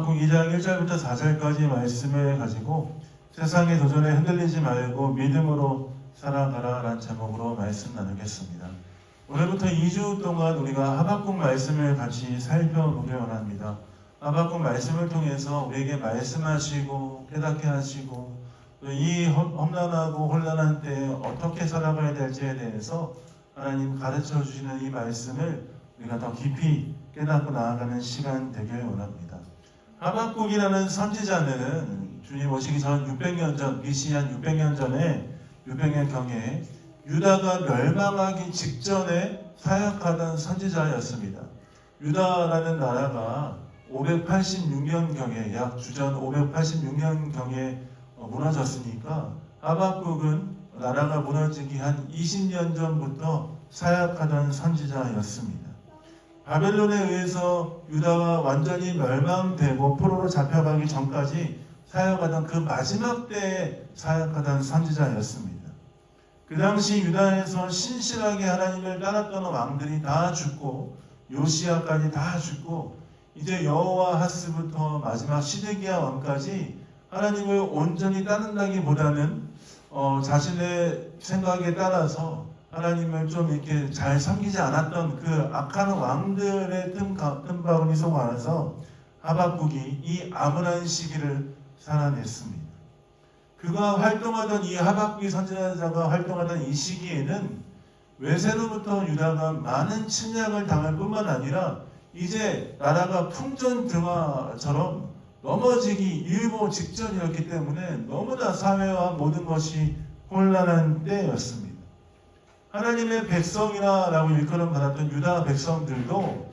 하박국 2장 1절부터 4절까지 말씀을 가지고 세상의 도전에 흔들리지 말고 믿음으로 살아가라 라는 제목으로 말씀 나누겠습니다. 오늘부터 2주 동안 우리가 하박국 말씀을 같이 살펴보려 원합니다. 하박국 말씀을 통해서 우리에게 말씀하시고 깨닫게 하시고 또 이 험난하고 혼란한 때에 어떻게 살아가야 될지에 대해서 하나님 가르쳐 주시는 이 말씀을 우리가 더 깊이 깨닫고 나아가는 시간 되길 원합니다. 하박국이라는 선지자는 주님 오시기 전 600년 전, BC 한 600년 전에 600년경에 유다가 멸망하기 직전에 사역하던 선지자였습니다. 유다라는 나라가 586년경에 약 주전 586년경에 무너졌으니까 하박국은 나라가 무너지기 한 20년 전부터 사역하던 선지자였습니다. 바벨론에 의해서 유다가 완전히 멸망되고 포로로 잡혀가기 전까지 사역하던 그 마지막 때에 사역하던 선지자였습니다. 그 당시 유다에서 신실하게 하나님을 따랐던 왕들이 다 죽고 요시야까지 다 죽고 이제 여호와하스부터 마지막 시드기야 왕까지 하나님을 온전히 따른다기보다는 자신의 생각에 따라서 하나님을 좀 이렇게 잘 섬기지 않았던 그 악한 왕들의 틈바구니 속 안에서 하박국이 이 암울한 시기를 살아냈습니다. 그가 활동하던 이 하박국이 선지자가 활동하던 이 시기에는 외세로부터 유다가 많은 침략을 당할 뿐만 아니라 이제 나라가 풍전등화처럼 넘어지기 일보 직전이었기 때문에 너무나 사회와 모든 것이 혼란한 때였습니다. 하나님의 백성이라고 일컬음 받았던 유다 백성들도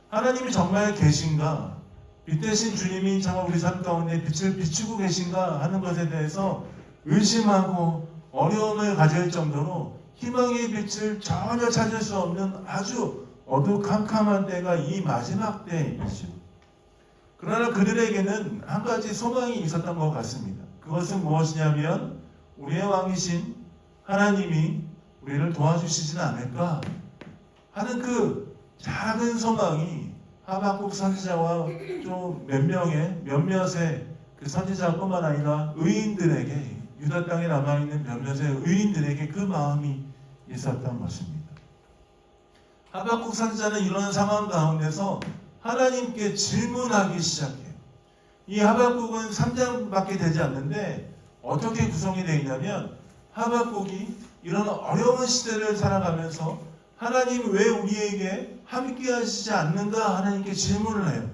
하나님이 정말 계신가, 빛 대신 주님이 정말 우리 삶 가운데 빛을 비추고 계신가 하는 것에 대해서 의심하고 어려움을 가질 정도로 희망의 빛을 전혀 찾을 수 없는 아주 어두컴컴한 때가 이 마지막 때이죠. 그러나 그들에게는 한 가지 소망이 있었던 것 같습니다. 그것은 무엇이냐면 우리의 왕이신 하나님이 우리를 도와주시진 않을까 하는 그 작은 소망이 하박국 선지자와 좀 몇몇의 그 선지자뿐만 아니라 의인들에게, 유다 땅에 남아있는 몇몇의 의인들에게 그 마음이 있었던 것입니다. 하박국 선지자는 이런 상황 가운데서 하나님께 질문하기 시작해요. 이 하박국은 3장밖에 되지 않는데 어떻게 구성이 되어 있냐면 하박국이 이런 어려운 시대를 살아가면서 하나님 왜 우리에게 함께 하시지 않는가 하나님께 질문을 해요.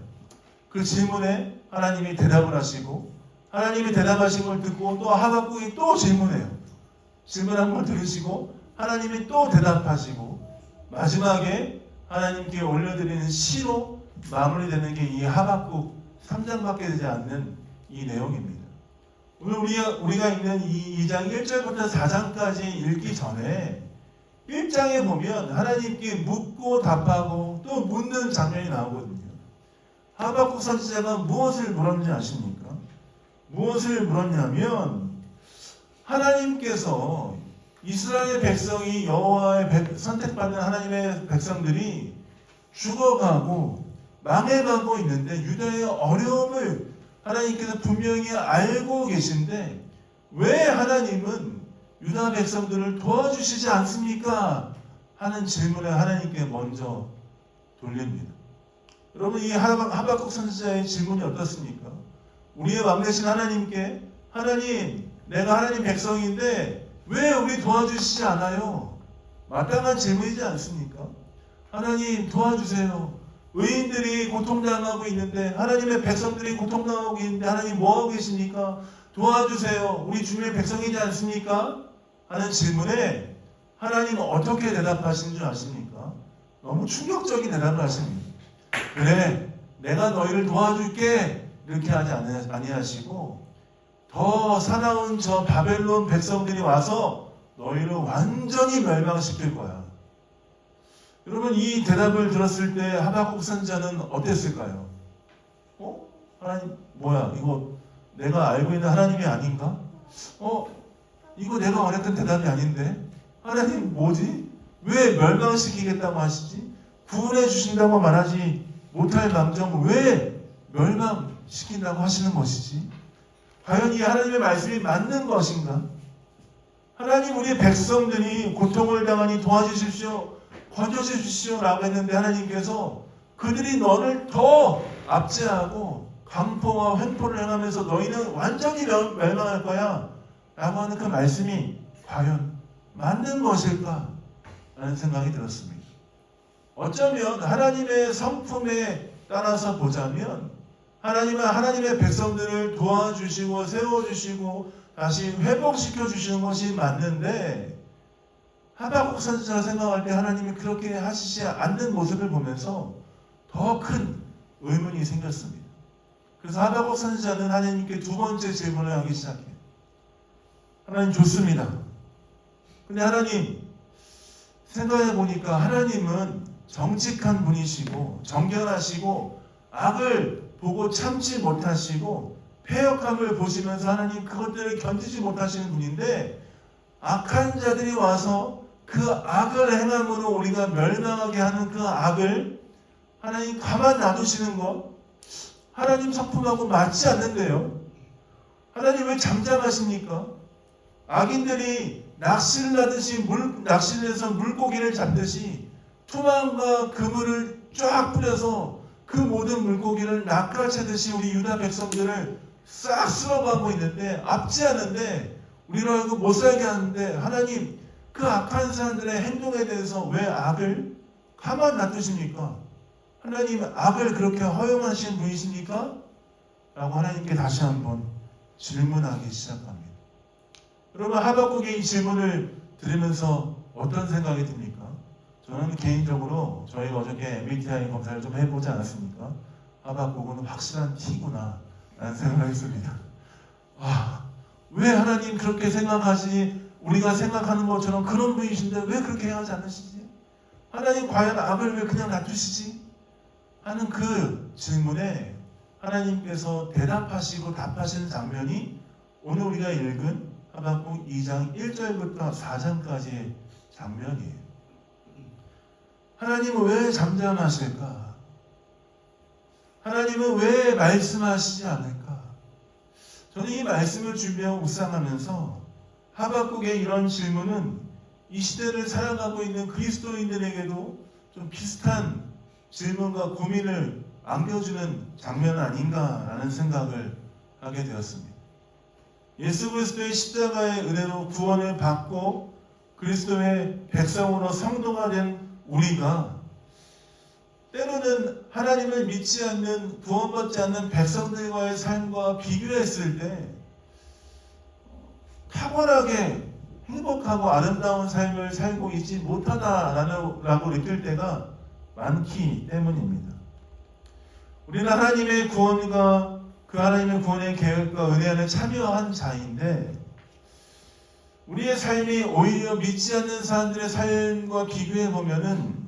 그 질문에 하나님이 대답을 하시고 하나님이 대답하신 걸 듣고 또 하박국이 또 질문해요. 질문한 걸 들으시고 하나님이 또 대답하시고 마지막에 하나님께 올려드리는 시로 마무리되는 게 이 하박국 3장밖에 되지 않는 이 내용입니다. 오늘 우리가 읽는 이 2장 1절부터 4장까지 읽기 전에 1장에 보면 하나님께 묻고 답하고 또 묻는 장면이 나오거든요. 하박국 선지자가 무엇을 물었는지 아십니까? 무엇을 물었냐면 하나님께서 이스라엘 백성이 여호와의 선택받은 하나님의 백성들이 죽어가고 망해가고 있는데 유다의 어려움을 하나님께서 분명히 알고 계신데 왜 하나님은 유다 백성들을 도와주시지 않습니까? 하는 질문을 하나님께 먼저 돌립니다. 여러분 이 하박국 선지자의 질문이 어떻습니까? 우리의 왕 되신 하나님께 하나님 내가 하나님 백성인데 왜 우리 도와주시지 않아요? 마땅한 질문이지 않습니까? 하나님 도와주세요. 의인들이 고통당하고 있는데 하나님의 백성들이 고통당하고 있는데 하나님 뭐하고 계십니까? 도와주세요. 우리 주님의 백성이지 않습니까? 하는 질문에 하나님은 어떻게 대답하시는 줄 아십니까? 너무 충격적인 대답을 하십니다. 그래 내가 너희를 도와줄게 이렇게 하지 아니하시고 더 사나운 저 바벨론 백성들이 와서 너희를 완전히 멸망시킬 거야. 여러분 이 대답을 들었을 때 하박국 선지자는 어땠을까요? 하나님 뭐야 이거 내가 알고 있는 하나님이 아닌가? 이거 내가 원했던 대답이 아닌데 하나님 뭐지? 왜 멸망시키겠다고 하시지? 구원해 주신다고 말하지 못할 망정 왜 멸망 시킨다고 하시는 것이지? 과연 이 하나님의 말씀이 맞는 것인가? 하나님, 우리 백성들이 고통을 당하니 도와주십시오, 건져주십시오 라고 했는데 하나님께서 그들이 너를 더 압제하고 강포와 횡포를 행하면서 너희는 완전히 멸망할 거야 라고 하는 그 말씀이 과연 맞는 것일까? 라는 생각이 들었습니다. 어쩌면 하나님의 성품에 따라서 보자면 하나님은 하나님의 백성들을 도와주시고 세워주시고 다시 회복시켜 주시는 것이 맞는데, 하박국 선지자가 생각할 때 하나님이 그렇게 하시지 않는 모습을 보면서 더 큰 의문이 생겼습니다. 그래서 하박국 선지자는 하나님께 두 번째 질문을 하기 시작해요. 하나님, 좋습니다. 근데 하나님, 생각해 보니까 하나님은 정직한 분이시고 정결하시고 악을 보고 참지 못하시고 패역함을 보시면서 하나님 그것들을 견디지 못하시는 분인데, 악한 자들이 와서 그 악을 행함으로 우리가 멸망하게 하는 그 악을 하나님 가만 놔두시는 것, 하나님 성품하고 맞지 않는데요. 하나님 왜 잠잠하십니까? 악인들이 낚시를 하듯이 낚시를 해서 물고기를 잡듯이 투망과 그물을 쫙 뿌려서 그 모든 물고기를 낚아채듯이 우리 유다 백성들을 싹 쓸어가고 있는데, 압제하는데, 우리로 하여금 못 살게 하는데, 하나님 그 악한 사람들의 행동에 대해서 왜 악을 가만 놔두십니까? 하나님 악을 그렇게 허용하신 분이십니까? 라고 하나님께 다시 한번 질문하기 시작합니다. 여러분, 하박국의 이 질문을 들으면서 어떤 생각이 듭니까? 저는 개인적으로 저희가 어저께 MBTI 검사를 좀 해보지 않았습니까? 하박국은 확실한 T구나 라는 생각을 했습니다. 왜 하나님 그렇게 생각하시, 우리가 생각하는 것처럼 그런 분이신데 왜 그렇게 행하지 않으시지? 하나님 과연 악을 왜 그냥 놔두시지? 하는 그 질문에 하나님께서 대답하시고 답하시는 장면이 오늘 우리가 읽은 하박국 2장 1절부터 4장까지의 장면이에요. 하나님은 왜 잠잠하실까? 하나님은 왜 말씀하시지 않을까? 저는 이 말씀을 준비하고 묵상하면서 하박국의 이런 질문은 이 시대를 살아가고 있는 그리스도인들에게도 좀 비슷한 질문과 고민을 안겨주는 장면 아닌가라는 생각을 하게 되었습니다. 예수 그리스도의 십자가의 은혜로 구원을 받고 그리스도의 백성으로 성도가 된 우리가 때로는 하나님을 믿지 않는, 구원받지 않는 백성들과의 삶과 비교했을 때 탁월하게 행복하고 아름다운 삶을 살고 있지 못하다라고 느낄 때가 많기 때문입니다. 우리는 하나님의 구원과 그 하나님의 구원의 계획과 은혜 안에 참여한 자인데, 우리의 삶이 오히려 믿지 않는 사람들의 삶과 비교해 보면은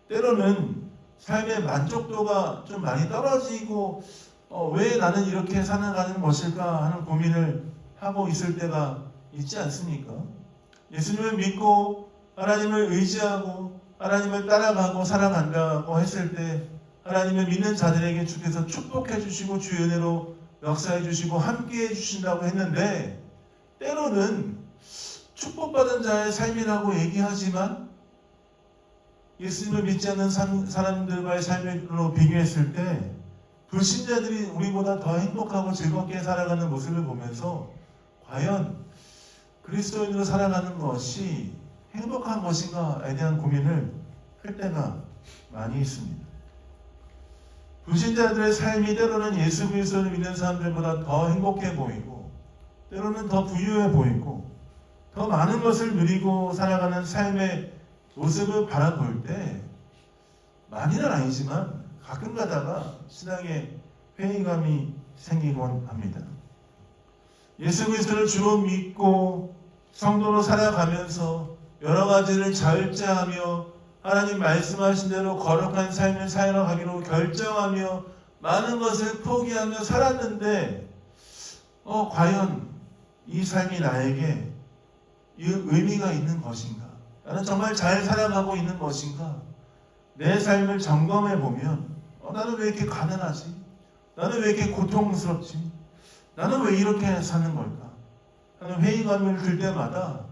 때로는 삶의 만족도가 좀 많이 떨어지고 왜 나는 이렇게 살아가는 것일까 하는 고민을 하고 있을 때가 있지 않습니까? 예수님을 믿고 하나님을 의지하고 하나님을 따라가고 살아간다고 했을 때 하나님을 믿는 자들에게 주께서 축복해 주시고 주의 은혜로 역사해 주시고 함께 해 주신다고 했는데, 때로는 축복받은 자의 삶이라고 얘기하지만 예수님을 믿지 않는 사람들과의 삶으로 비교했을 때 불신자들이 우리보다 더 행복하고 즐겁게 살아가는 모습을 보면서 과연 그리스도인으로 살아가는 것이 행복한 것인가에 대한 고민을 할 때가 많이 있습니다. 불신자들의 삶이 때로는 예수 그리스도를 믿는 사람들보다 더 행복해 보이고, 때로는 더 부유해 보이고, 더 많은 것을 누리고 살아가는 삶의 모습을 바라볼 때 많이는 아니지만 가끔 가다가 신앙에 회의감이 생기곤 합니다. 예수 그리스도를 주로 믿고 성도로 살아가면서 여러 가지를 절제하며 하나님 말씀하신 대로 거룩한 삶을 살아가기로 결정하며 많은 것을 포기하며 살았는데 과연 이 삶이 나에게 의미가 있는 것인가? 나는 정말 잘 살아가고 있는 것인가? 내 삶을 점검해 보면 나는 왜 이렇게 가난하지? 나는 왜 이렇게 고통스럽지? 나는 왜 이렇게 사는 걸까? 하는 회의감을 들 때마다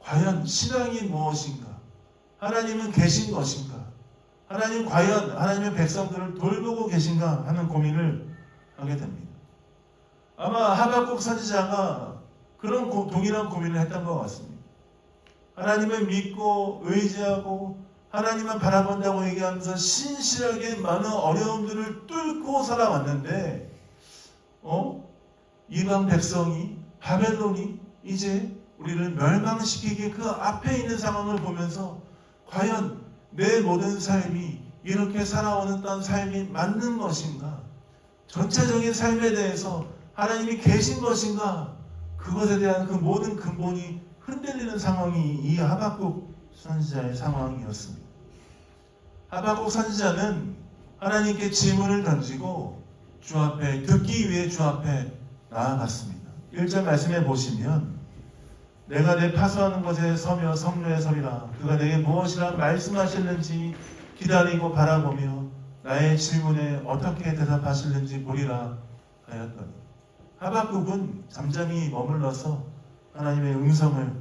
과연 신앙이 무엇인가? 하나님은 계신 것인가? 하나님 과연 하나님의 백성들을 돌보고 계신가? 하는 고민을 하게 됩니다. 아마 하박국 선지자가 그런 동일한 고민을 했던 것 같습니다. 하나님을 믿고 의지하고 하나님만 바라본다고 얘기하면서 신실하게 많은 어려움들을 뚫고 살아왔는데 이방 백성이 바벨론이 이제 우리를 멸망시키기 그 앞에 있는 상황을 보면서 과연 내 모든 삶이 이렇게 살아오는 삶이 맞는 것인가? 전체적인 삶에 대해서 하나님이 계신 것인가? 그것에 대한 그 모든 근본이 흔들리는 상황이 이 하박국 선지자의 상황이었습니다. 하박국 선지자는 하나님께 질문을 던지고 주 앞에 듣기 위해 주 앞에 나아갔습니다. 1절 말씀해 보시면 내가 내 파수하는 곳에 서며 성로에 서리라. 그가 내게 무엇이라 말씀하실는지 기다리고 바라보며 나의 질문에 어떻게 대답하실는지 보리라 하였더니 하박국은 잠잠히 머물러서 하나님의 음성을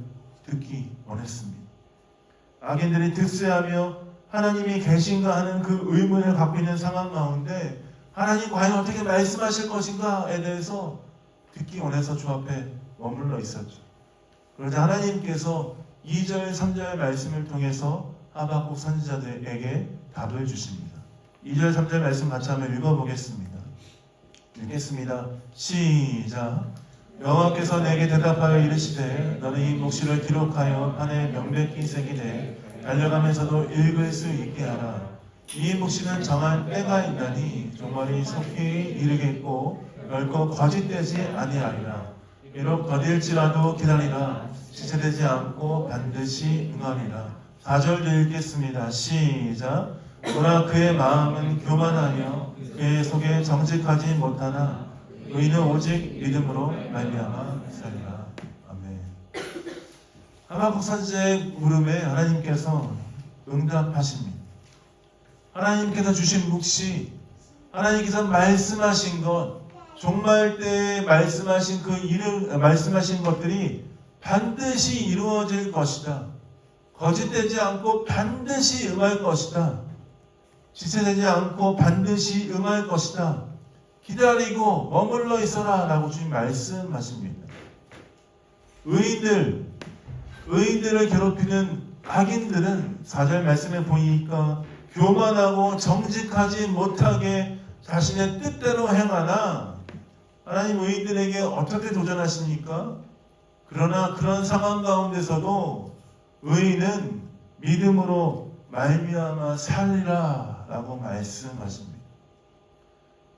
듣기 원했습니다. 악인들이 득세하며 하나님이 계신가 하는 그 의문을 갖고 있는 상황 가운데 하나님 과연 어떻게 말씀하실 것인가에 대해서 듣기 원해서 주 앞에 머물러 있었죠. 그러자 하나님께서 2절, 3절 말씀을 통해서 하박국 선지자들에게 답을 주십니다. 2절, 3절 말씀 같이 한번 읽어보겠습니다. 읽겠습니다. 시작. 여호와께서 내게 대답하여 이르시되 너는 이 묵시를 기록하여 판에 명백히 새기되 달려가면서도 읽을 수 있게 하라. 이 묵시는 정한 때가 있나니 종말이 속히 이르겠고 결코 거짓되지 아니하리라. 비록 더딜지라도 기다리라. 지체되지 않고 반드시 응하리라. 4절도 읽겠습니다. 시작. 그러나 그의 마음은 교만하며 그의 속에 정직하지 못하나 의인은 오직 믿음으로 말미암아 살리라. 아멘. 하박국 선지자의 물음에 하나님께서 응답하십니다. 하나님께서 주신 묵시, 하나님께서 말씀하신 것, 종말 때에 말씀하신 말씀하신 것들이 반드시 이루어질 것이다. 거짓되지 않고 반드시 응할 것이다. 지체되지 않고 반드시 응할 것이다. 기다리고 머물러 있어라 라고 주님 말씀하십니다. 의인들을 괴롭히는 악인들은 4절 말씀에 보니까 교만하고 정직하지 못하게 자신의 뜻대로 행하나 하나님 의인들에게 어떻게 도전하십니까? 그러나 그런 상황 가운데서도 의인은 믿음으로 말미암아 살리라 라고 말씀하십니다.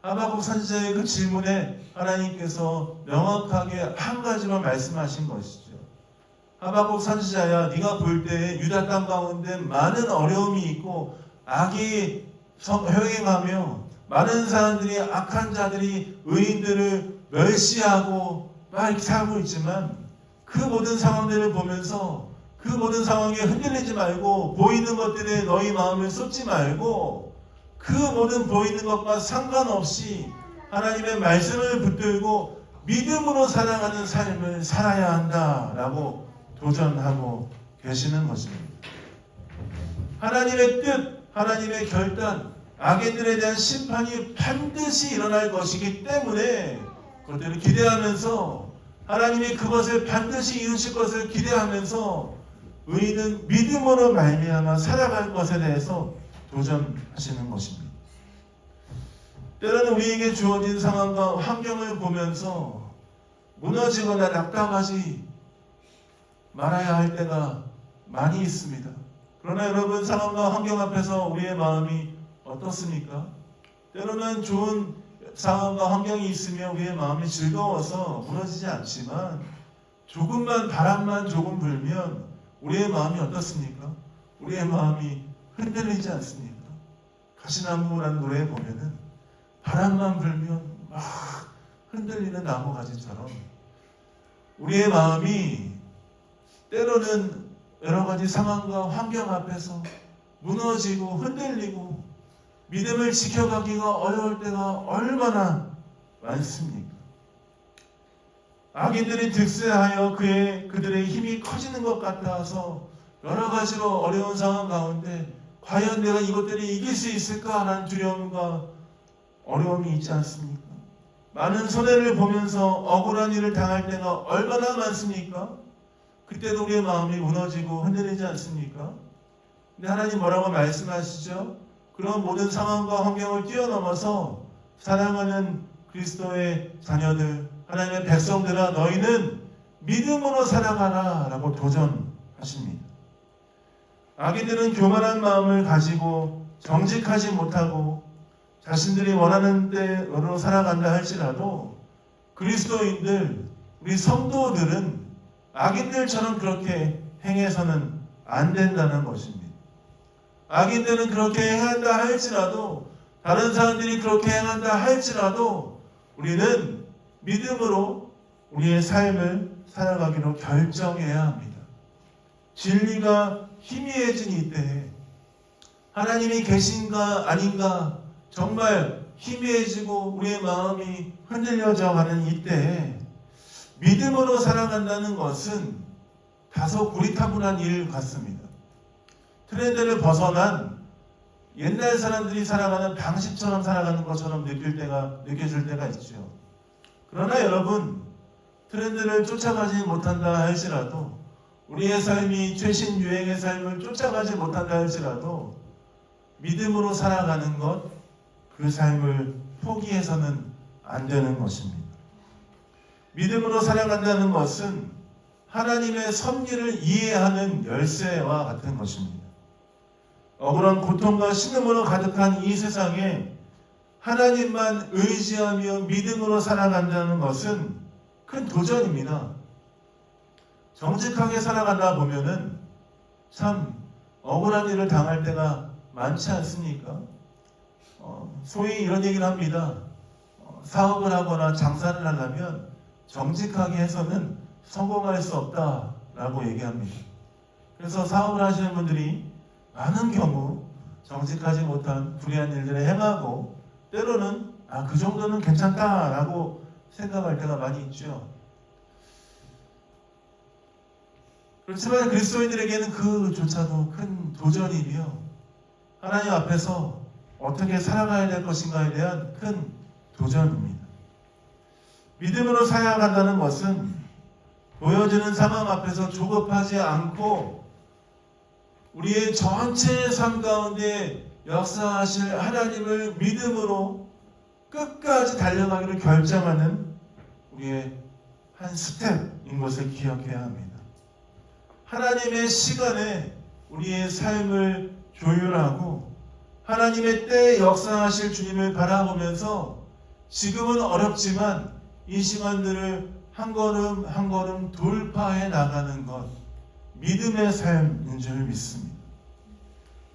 하박국 선지자의 그 질문에 하나님께서 명확하게 한 가지만 말씀하신 것이죠. 하박국 선지자야, 네가 볼 때 유다 땅 가운데 많은 어려움이 있고 악이 횡행하며 많은 사람들이 악한 자들이 의인들을 멸시하고 막 이렇게 살고 있지만 그 모든 상황들을 보면서 그 모든 상황에 흔들리지 말고 보이는 것들에 너희 마음을 쏟지 말고 그 모든 보이는 것과 상관없이 하나님의 말씀을 붙들고 믿음으로 살아가는 삶을 살아야 한다라고 도전하고 계시는 것입니다. 하나님의 뜻, 하나님의 결단, 악인들에 대한 심판이 반드시 일어날 것이기 때문에 그것들을 기대하면서 하나님이 그것을 반드시 이루실 것을 기대하면서 의인은 믿음으로 말미암아 살아갈 것에 대해서 도전하시는 것입니다. 때로는 우리에게 주어진 상황과 환경을 보면서 무너지거나 낙담하지 말아야 할 때가 많이 있습니다. 그러나 여러분, 상황과 환경 앞에서 우리의 마음이 어떻습니까? 때로는 좋은 상황과 환경이 있으면 우리의 마음이 즐거워서 무너지지 않지만 조금만 바람만 조금 불면 우리의 마음이 어떻습니까? 우리의 마음이 흔들리지 않습니까? 가시나무라는 노래에 보면은 바람만 불면 막 흔들리는 나무가지처럼 우리의 마음이 때로는 여러 가지 상황과 환경 앞에서 무너지고 흔들리고 믿음을 지켜가기가 어려울 때가 얼마나 많습니까? 악인들이 득세하여 그들의 힘이 커지는 것 같아서 여러 가지로 어려운 상황 가운데 과연 내가 이것들을 이길 수 있을까 하는 두려움과 어려움이 있지 않습니까? 많은 손해를 보면서 억울한 일을 당할 때가 얼마나 많습니까? 그때도 우리의 마음이 무너지고 흔들리지 않습니까? 근데 하나님 뭐라고 말씀하시죠? 그런 모든 상황과 환경을 뛰어넘어서 사랑하는 그리스도의 자녀들, 하나님의 백성들아, 너희는 믿음으로 살아가라 라고 도전하십니다. 악인들은 교만한 마음을 가지고 정직하지 못하고 자신들이 원하는 대로 살아간다 할지라도 그리스도인들, 우리 성도들은 악인들처럼 그렇게 행해서는 안 된다는 것입니다. 악인들은 그렇게 행한다 할지라도, 다른 사람들이 그렇게 행한다 할지라도 우리는 믿음으로 우리의 삶을 살아가기로 결정해야 합니다. 진리가 희미해진 이때에 하나님이 계신가 아닌가 정말 희미해지고 우리의 마음이 흔들려져 가는 이때에 믿음으로 살아간다는 것은 다소 고리타분한 일 같습니다. 트렌드를 벗어난 옛날 사람들이 살아가는 방식처럼 살아가는 것처럼 느껴질 때가 있죠. 그러나 여러분, 트렌드를 쫓아가지 못한다 할지라도, 우리의 삶이 최신 유행의 삶을 쫓아가지 못한다 할지라도 믿음으로 살아가는 것, 그 삶을 포기해서는 안 되는 것입니다. 믿음으로 살아간다는 것은 하나님의 섭리를 이해하는 열쇠와 같은 것입니다. 억울한 고통과 신음으로 가득한 이 세상에 하나님만 의지하며 믿음으로 살아간다는 것은 큰 도전입니다. 정직하게 살아가다 보면은 참 억울한 일을 당할 때가 많지 않습니까? 소위 이런 얘기를 합니다. 사업을 하거나 장사를 하려면 정직하게 해서는 성공할 수 없다라고 얘기합니다. 그래서 사업을 하시는 분들이 많은 경우 정직하지 못한 불의한 일들을 행하고 때로는 그 정도는 괜찮다라고 생각할 때가 많이 있죠. 그렇지만 그리스도인들에게는 그조차도 큰 도전이며 하나님 앞에서 어떻게 살아가야 될 것인가에 대한 큰 도전입니다. 믿음으로 살아간다는 것은 보여지는 상황 앞에서 조급하지 않고 우리의 전체 삶 가운데 역사하실 하나님을 믿음으로 끝까지 달려가기를 결정하는 우리의 한 스텝인 것을 기억해야 합니다. 하나님의 시간에 우리의 삶을 조율하고 하나님의 때에 역사하실 주님을 바라보면서 지금은 어렵지만 이 시간들을 한 걸음 한 걸음 돌파해 나가는 것, 믿음의 삶인 줄 믿습니다.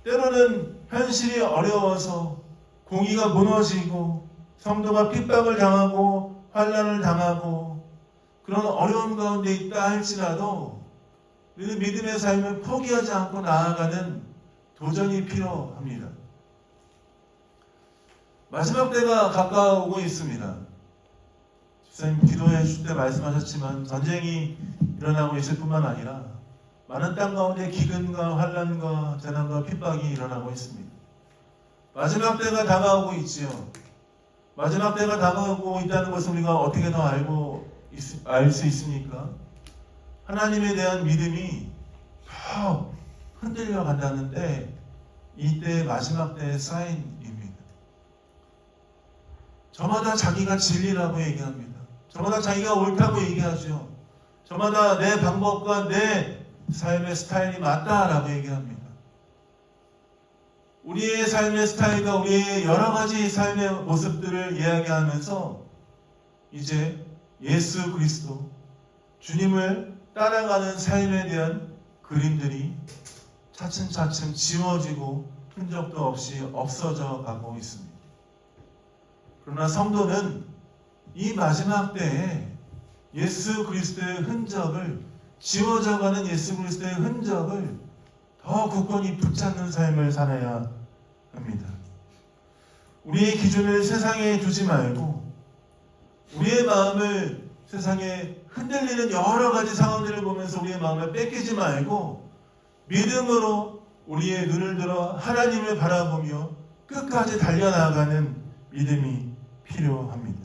때로는 현실이 어려워서 공의가 무너지고 성도가 핍박을 당하고 환난을 당하고 그런 어려움 가운데 있다 할지라도 우리는 믿음의 삶을 포기하지 않고 나아가는 도전이 필요합니다. 마지막 때가 가까우고 있습니다. 집사님 기도해 주실 때 말씀하셨지만 전쟁이 일어나고 있을 뿐만 아니라 많은 땅 가운데 기근과 환난과 재난과 핍박이 일어나고 있습니다. 마지막 때가 다가오고 있지요. 마지막 때가 다가오고 있다는 것을 우리가 어떻게 더 알 수 있습니까? 하나님에 대한 믿음이 더 흔들려 간다는 때, 이때 마지막 때의 사인입니다. 저마다 자기가 진리라고 얘기합니다. 저마다 자기가 옳다고 얘기하죠. 저마다 내 방법과 내 삶의 스타일이 맞다라고 얘기합니다. 우리의 삶의 스타일과 우리의 여러 가지 삶의 모습들을 이야기하면서 이제 예수 그리스도 주님을 따라가는 삶에 대한 그림들이 차츰차츰 지워지고 흔적도 없이 없어져 가고 있습니다. 그러나 성도는 이 마지막 때에 예수 그리스도의 흔적을, 지워져가는 예수 그리스도의 흔적을 더 굳건히 붙잡는 삶을 살아야 합니다. 우리의 기준을 세상에 두지 말고 우리의 마음을 세상에 흔들리는 여러 가지 상황들을 보면서 우리의 마음을 뺏기지 말고 믿음으로 우리의 눈을 들어 하나님을 바라보며 끝까지 달려나가는 믿음이 필요합니다.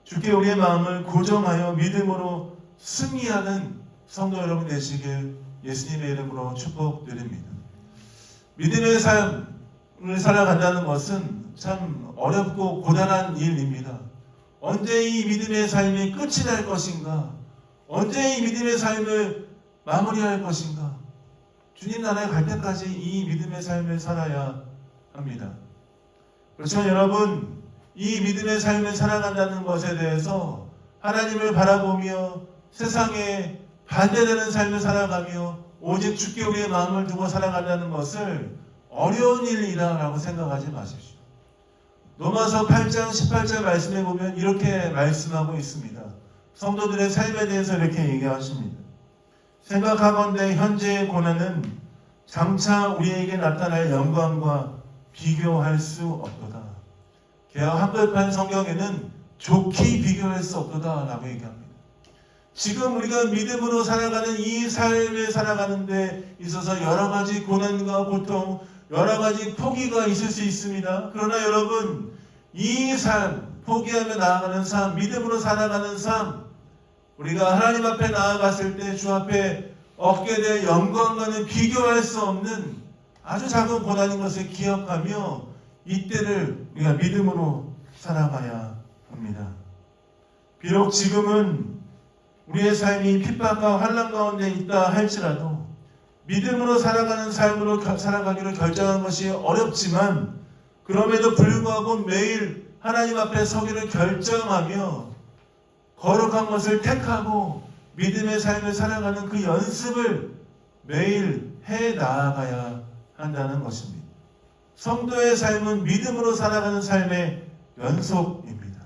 주께 우리의 마음을 고정하여 믿음으로 승리하는 성도 여러분 되시길 예수님의 이름으로 축복드립니다. 믿음의 삶을 살아간다는 것은 참 어렵고 고단한 일입니다. 언제 이 믿음의 삶이 끝이 날 것인가? 언제 이 믿음의 삶을 마무리할 것인가? 주님 나라에 갈 때까지 이 믿음의 삶을 살아야 합니다. 그렇지만 여러분, 이 믿음의 삶을 살아간다는 것에 대해서 하나님을 바라보며 세상에 반대되는 삶을 살아가며 오직 주께 우리의 마음을 두고 살아간다는 것을 어려운 일이라고 생각하지 마십시오. 로마서 8장 18절 말씀에 보면 이렇게 말씀하고 있습니다. 성도들의 삶에 대해서 이렇게 얘기하십니다. 생각하건대 현재의 고난은 장차 우리에게 나타날 영광과 비교할 수 없도다. 개역 한글판 성경에는 좋게 비교할 수 없도다 라고 얘기합니다. 지금 우리가 믿음으로 살아가는 이 삶을 살아가는 데 있어서 여러 가지 고난과 고통, 여러 가지 포기가 있을 수 있습니다. 그러나 여러분, 이 삶, 포기하며 나아가는 삶, 믿음으로 살아가는 삶, 우리가 하나님 앞에 나아갔을 때 주 앞에 얻게 될 영광과는 비교할 수 없는 아주 작은 고난인 것을 기억하며 이때를 우리가 믿음으로 살아가야 합니다. 비록 지금은 우리의 삶이 핍박과 환난 가운데 있다 할지라도 믿음으로 살아가는 삶으로 살아가기로 결정한 것이 어렵지만 그럼에도 불구하고 매일 하나님 앞에 서기를 결정하며 거룩한 것을 택하고 믿음의 삶을 살아가는 그 연습을 매일 해 나아가야 한다는 것입니다. 성도의 삶은 믿음으로 살아가는 삶의 연속입니다.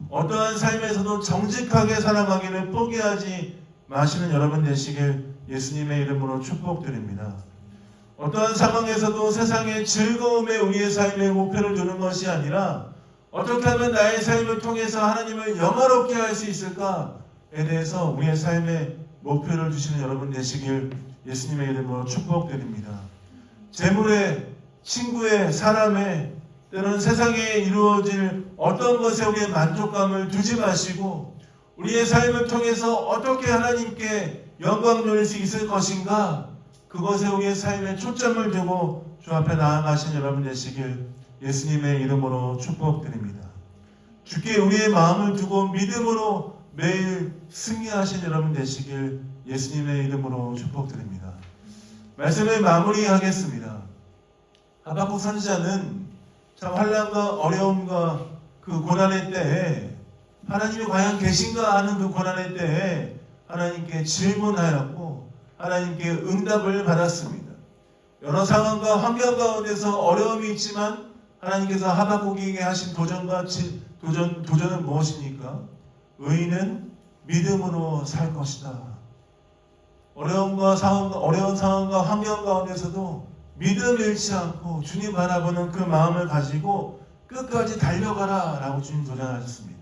어떠한 삶에서도 정직하게 살아가기를 포기하지 마시는 여러분 되시길 예수님의 이름으로 축복드립니다. 어떠한 상황에서도 세상의 즐거움에 우리의 삶의 목표를 두는 것이 아니라 어떻게 하면 나의 삶을 통해서 하나님을 영화롭게 할 수 있을까에 대해서 우리의 삶의 목표를 두시는 여러분 되시길 예수님의 이름으로 축복드립니다. 재물의, 친구의, 사람의, 때로는 세상에 이루어질 어떤 것에 우리의 만족감을 두지 마시고 우리의 삶을 통해서 어떻게 하나님께 영광 돌릴 수 있을 것인가, 그것에 우리의 삶에 초점을 두고 주 앞에 나아가신 여러분 되시길 예수님의 이름으로 축복드립니다. 주께 우리의 마음을 두고 믿음으로 매일 승리하신 여러분 되시길 예수님의 이름으로 축복드립니다. 말씀을 마무리하겠습니다. 하박국 선지자는 참 환난과 어려움과 그 고난의 때에 하나님이 과연 계신가 하는 그 고난의 때에 하나님께 질문하였고 하나님께 응답을 받았습니다. 여러 상황과 환경 가운데서 어려움이 있지만 하나님께서 하박국에게 하신 도전은 무엇입니까? 의인은 믿음으로 살 것이다. 어려운 상황과 환경 가운데서도 믿음 잃지 않고 주님 바라보는 그 마음을 가지고 끝까지 달려가라 라고 주님 도전하셨습니다.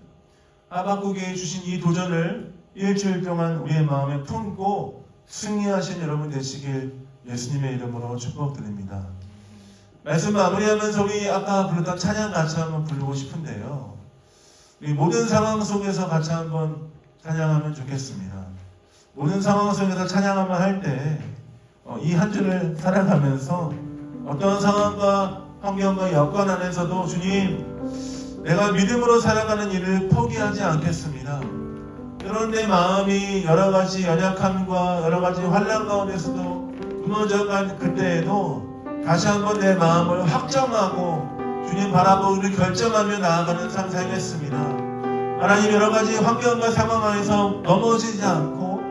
하박국에 주신 이 도전을 일주일 동안 우리의 마음에 품고 승리하신 여러분 되시길 예수님의 이름으로 축복드립니다. 말씀 마무리하면서 우리 아까 불렀던 찬양 같이 한번 부르고 싶은데요. 우리 모든 상황 속에서 같이 한번 찬양하면 좋겠습니다. 모든 상황 속에서 찬양하면 할 때 이 한 주를 살아가면서 어떤 상황과 환경과 여건 안에서도 주님, 내가 믿음으로 살아가는 일을 포기하지 않겠습니다. 때로는 내 마음이 여러 가지 연약함과 여러 가지 환난 가운데서도 무너져간 그때에도 다시 한번 내 마음을 확정하고 주님 바라보기를 결정하며 나아가는 삶 살겠습니다. 하나님, 여러 가지 환경과 상황 안에서 넘어지지 않고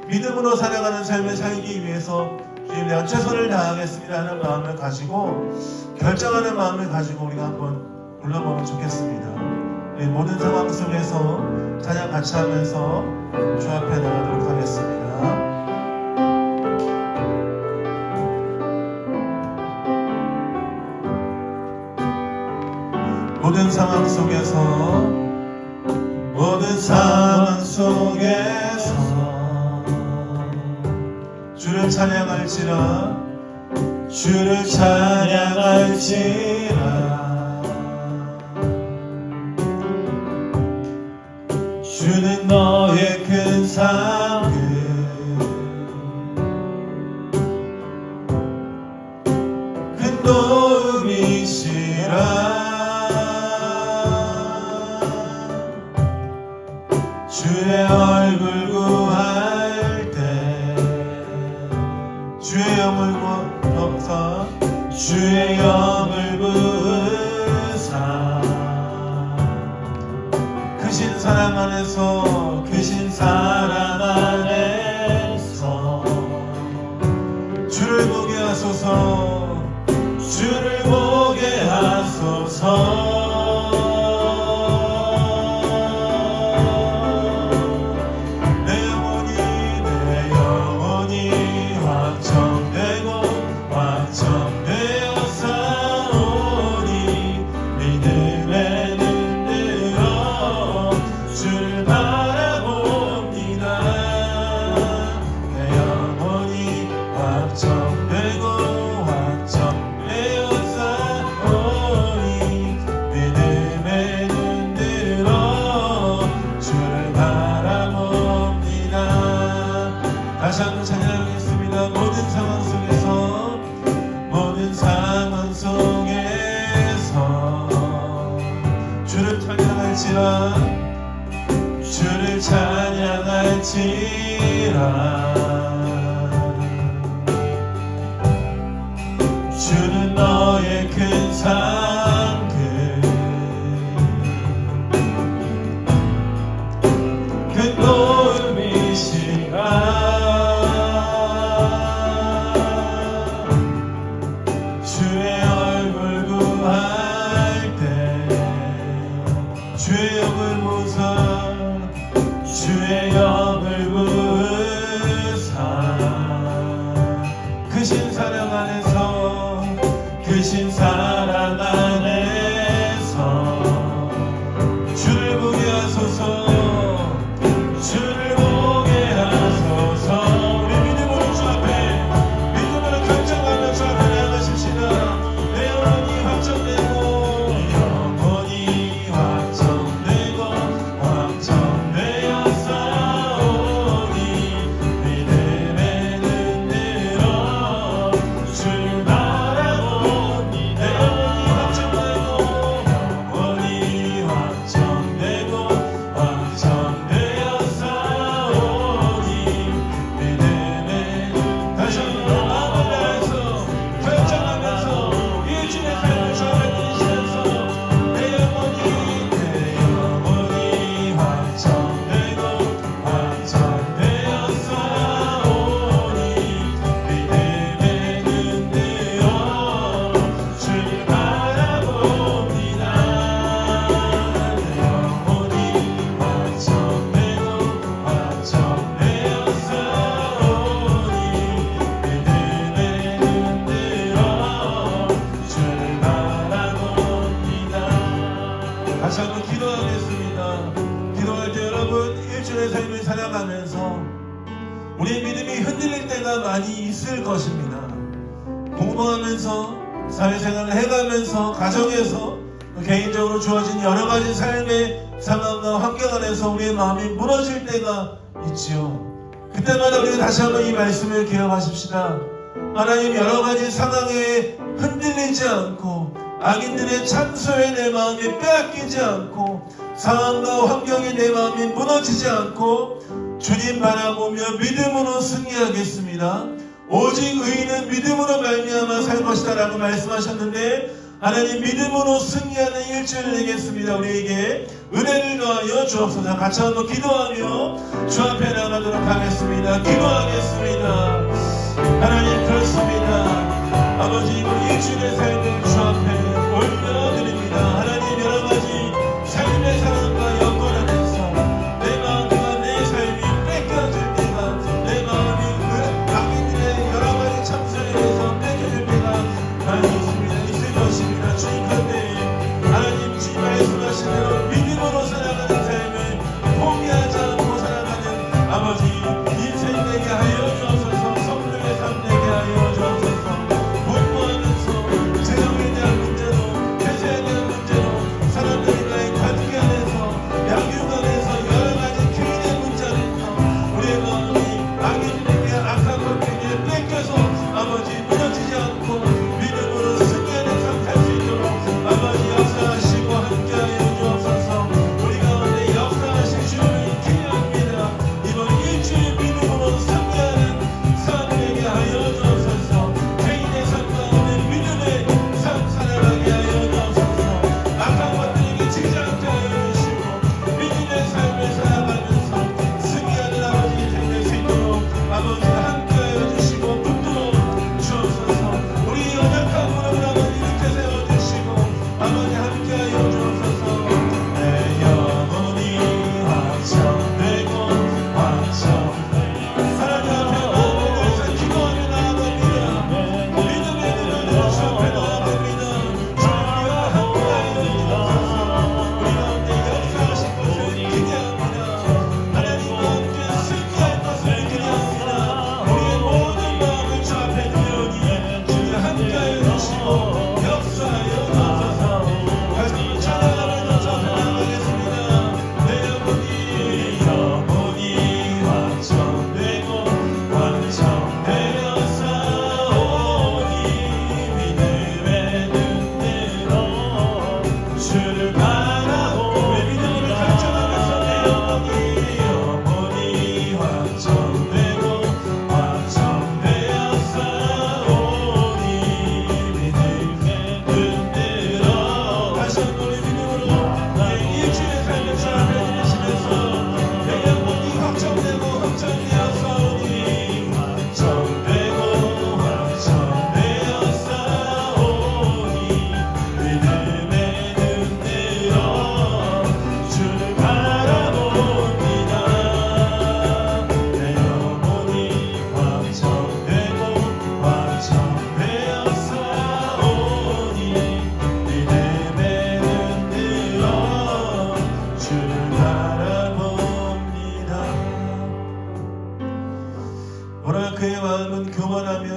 믿음으로 살아가는 삶을 살기 위해서 주님, 내가 최선을 다하겠습니다 하는 마음을 가지고, 결정하는 마음을 가지고 우리가 한번 불러보면 좋겠습니다. 모든 상황 속에서 찬양 같이 하면서 주 앞에 나가도록 하겠습니다. 모든 상황 속에서 모든 상황 속에서 주를 찬양할지라 주를 찬양할지라 주는 너의 큰 상급 큰 도움이시라 주의 얼굴 구할 때 주의 영을 부어서 주의 영을 부으사 크신 사랑 안에서 크신 사랑 안에서 주를 보게 하소서 주를 보게 하소서 다시 한번 찬양하겠습니다. 모든 상황 속에서 모든 상황 속에서 주를 찬양할지라 주를 찬양할지라 주는 너의 큰 상급 큰 도움이시라 주의 영을 부으사 주의 영을 부으사 크신 사랑 안에서 크신 사랑 안에서 주를 보게 하소서 주를 보게 하소서 우리 믿음으로 주 앞에 믿음으로 결정하며 주 앞에 나아가십시다. 내 영혼이 확정되고 다시 한번 기도하겠습니다. 기도할 때 여러분 일주일의 삶을 살아가면서 우리의 믿음이 흔들릴 때가 많이 있을 것입니다. 공부하면서 사회생활을 해가면서 가정에서 개인적으로 주어진 여러 가지 삶의 상황과 환경 안에서 우리의 마음이 무너질 때가 있지요. 그때마다 우리가 다시 한번 이 말씀을 기억하십시다. 하나님 여러 가지 상황에 흔들리지 않고 악인들의 참소에 내 마음이 빼앗기지 않고 상황과 환경에 내 마음이 무너지지 않고 주님 바라보며 믿음으로 승리하겠습니다. 오직 의인은 믿음으로 말미암아 살 것이다 라고 말씀하셨는데 하나님 믿음으로 승리하는 일주일 되겠습니다. 우리에게 은혜를 더하여 주옵소서. 같이 한번 기도하며 주 앞에 나가도록 하겠습니다. 기도하겠습니다. 하나님 그렇습니다. 아버지 우리 일주일의 삶을 주 앞에 올려드립니다. 하나님 여러가지 삶의 상황과 여건 안에서 내 마음과 내 삶이 뺏겨질 때가 내 마음이 악인들의 여러가지 참소에 대해서 뺏겨질 때가 많이 있습니다. 있을 것입니다. 주님 그런데 하나님 주님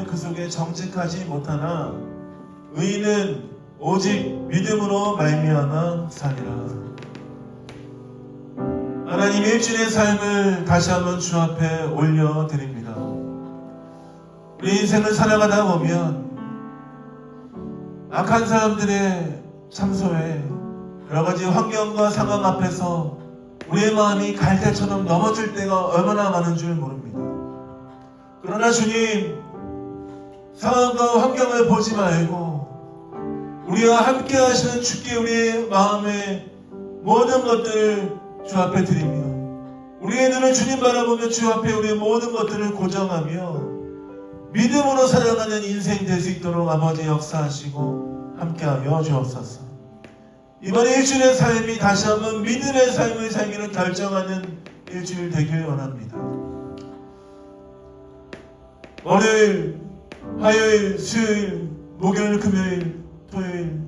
그 속에 정직하지 못하나 의인은 오직 믿음으로 말미암아 살리라. 하나님, 일주일의 삶을 다시 한번 주 앞에 올려드립니다. 우리 인생을 살아가다 보면 악한 사람들의 참소에 여러 가지 환경과 상황 앞에서 우리의 마음이 갈대처럼 넘어질 때가 얼마나 많은 줄 모릅니다. 그러나 주님, 상황과 환경을 보지 말고 우리와 함께 하시는 주께 우리의 마음의 모든 것들을 주 앞에 드리며 우리의 눈을 주님 바라보며 주 앞에 우리의 모든 것들을 고정하며 믿음으로 살아가는 인생 될 수 있도록 아버지 역사하시고 함께하여 주옵소서. 이번 일주일의 삶이 다시 한번 믿음의 삶을 살기를 결정하는 일주일 되길 원합니다. 월요일, 화요일, 수요일, 목요일, 금요일, 토요일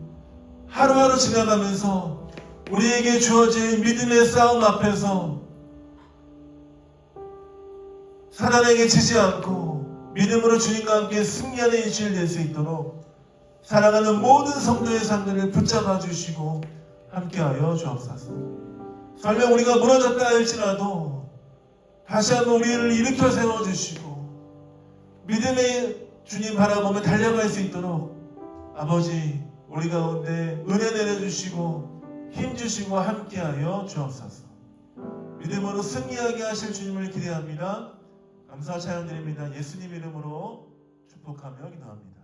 하루하루 지나가면서 우리에게 주어진 믿음의 싸움 앞에서 사단에게 지지 않고 믿음으로 주님과 함께 승리하는 일주일 될 수 있도록 살아가는 모든 성도의 삶들을 붙잡아 주시고 함께하여 주옵소서. 설령 우리가 무너졌다 할지라도 다시 한번 우리를 일으켜 세워주시고 믿음의 주님 바라보며 달려갈 수 있도록 아버지 우리 가운데 은혜 내려주시고 힘주시고 함께하여 주옵소서. 믿음으로 승리하게 하실 주님을 기대합니다. 감사 찬양드립니다. 예수님 이름으로 축복하며 기도합니다.